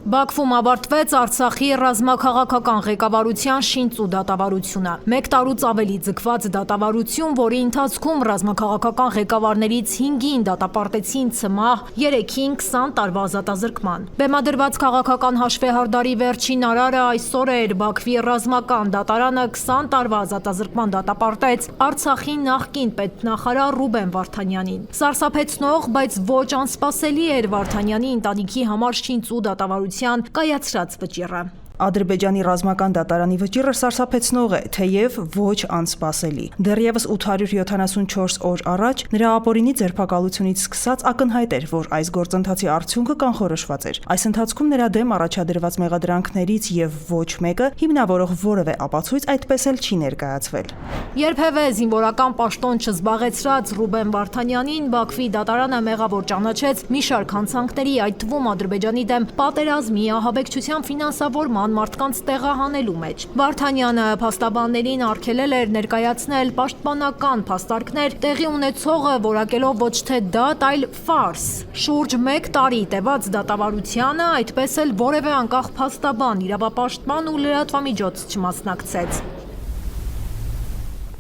Բաքվում ավարտվեց Արցախի ռազմաքաղաքական ղեկավարության շինծու դատավարությունը։ 1 տարուց ավելի ձգված դատավարություն, որի ընթացքում ռազմաքաղաքական ղեկավարներից 5-ին դատապարտեցին ցմահ, 3-ին 20 տարվա ազատազրկման։ Բեմադրված քաղաքական հաշվեհարդարի վերջին արարը այսօր էր Բաքվի ռազմական դատարանը 20 տարվա ազատազրկման դատապարտեց Արցախի նախկին պետնախարար Ռուբեն Վարդանյանին։ Սարսափեցնող, բայց ոչ անսպասելի էր Վարդանյանի ընտանիքի համար շինծու դատավարության կայացրած վճիռը։ Ադրբեջանի ռազմական դատարանի վճիռը սարսափեցնող է, թեև ոչ անսպասելի։ Դեռևս 874 օր առաջ նրա ապօրինի ձերբակալությունից սկսած ակնհայտ էր, որ այս գործընթացի արդյունքը կանխորոշված էր։ Այս ընթացքում նրա դեմ առաջադրված մեղադրանքներից եւ ոչ մեկը հիմնավորող որևէ ապացույց այդպես էլ չի ներկայացվել։ Երբևէ զինվորական պաշտոն չզբաղեցրած Ռուբեն Վարդանյանին Բաքվի դատարանը մեղավոր ճանաչեց մի շարք հանցանքների, այդ թվում Ադրբեջանի դեմ պատերազմի, ահաբեկչության ֆինանսավորման, մարդկանց տեղահանելու մեջ։ Վարդանյանը փաստաբաններին արգելել էր ներկայացնել պաշտպանական փաստարկներ, տեղի ունեցողը որակելով ոչ թե դատ, այլ ֆարս։ Շուրջ 1 տարի տևած դատավարությանը այդպես էլ որևէ անկախ փաստաբան, իրավապաշտպան ու լրատվամիջոց չմասնակցեց։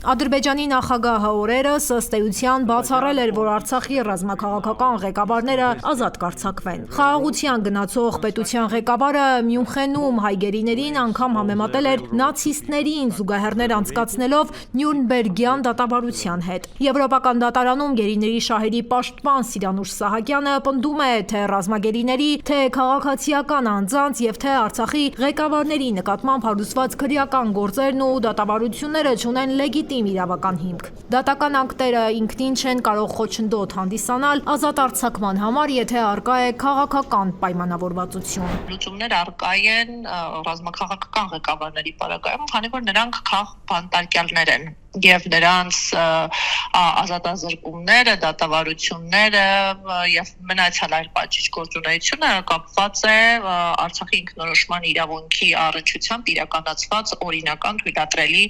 Ադրբեջանի նախագահը օրերս ըստ էության բացառել էր, որ Արցախի ռազմաքաղաքական ղեկավարները ազատ կարձակվեն։ Խաղաղության գնացող պետության ղեկավարը Մյունխենում հայ գերիներին անգամ համեմատել էր նացիստներին, զուգահեռներ անցկացնելով Նյուրնբերգյան դատավարության հետ։ Եվրոպական դատարանում գերիների շահերի պաշտպան Սիրանուշ Սահակյանը պնդում է, թե ռազմագերիների, թե քաղաքացիական անձանց եւ թե Արցախի ղեկավարների նկատմամբ հարուցված քրեական գործերն ու դատավարությունները չունեն լեգիտիմ իրավական հիմք։ Դատական ակտերը ինքնին չեն կարող խոչընդոտ հանդիսանալ ազատ արձակման համար, եթե առկա է քաղաքական պայմանավորվածություն։ Լուծումներ առկա են ռազմաքաղաքական ղեկավարների պարագայում, քանի որ նրանք քաղբանտարկյալներ են եւ նրանց ազատազրկումները, դատավարությունները եւ մնացյալ այլ պատժիչ գործունեությունը կապված է Արցախի ինքնորոշման իրավունքի առնչությամբ իրականացված օրինական թույլատրելի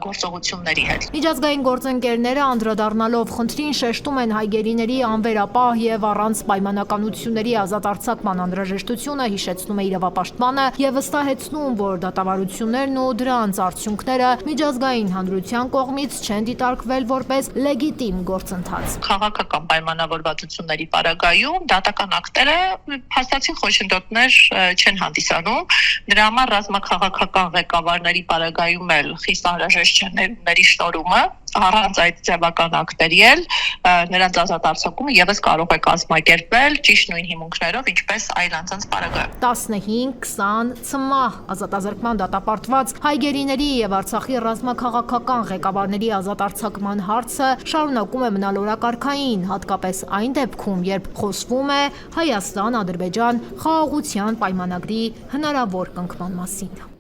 գործողությունների հետ։ Միջազգային գործընկերները անդրադառնալով խնդրին շեշտում են հայ գերիների անվերապահ եւ առանց պայմանականությունների ազատ արձակման անհրաժեշտությունը, հիշեցնում է իրավապաշտպանը եւ վստահեցնում, որ դատավարություններն ու դրանց արդյունքները միջազգային հանրության կողմից չեն դիտարկվել որպես լեգիտիմ գործընթաց։ Քաղաքական պայմանավորվածությունների պարագայում դատական ակտերը հաստատին խոչընդոտներ չեն հանդիսանում։ Դրա համար ռազմաքաղաքական ղեկավարների պարագայում էլ խիստ անհրաժեշտ չէ ներումների շնորհումը, առանց այդ ձևական ակտերի էլ նրանց ազատ արձակումը եւս կարող է կազմակերպվել ճիշտ նույն հիմունքներով, ինչպես այլ անձանց պարագայում։ 15-20 ցմահ ազատազրկման դատապարտված հայ գերիների եւ Արցախի ռազմաքաղաքական ղեկավարների ազատ արձակման հարցը շարունակում է մնալ օրակարգային, հատկապես այն դեպքում, երբ խոսվում է Հայաստան-Ադրբեջան խաղաղության պայմանագրի հնարավոր կնքման մասին։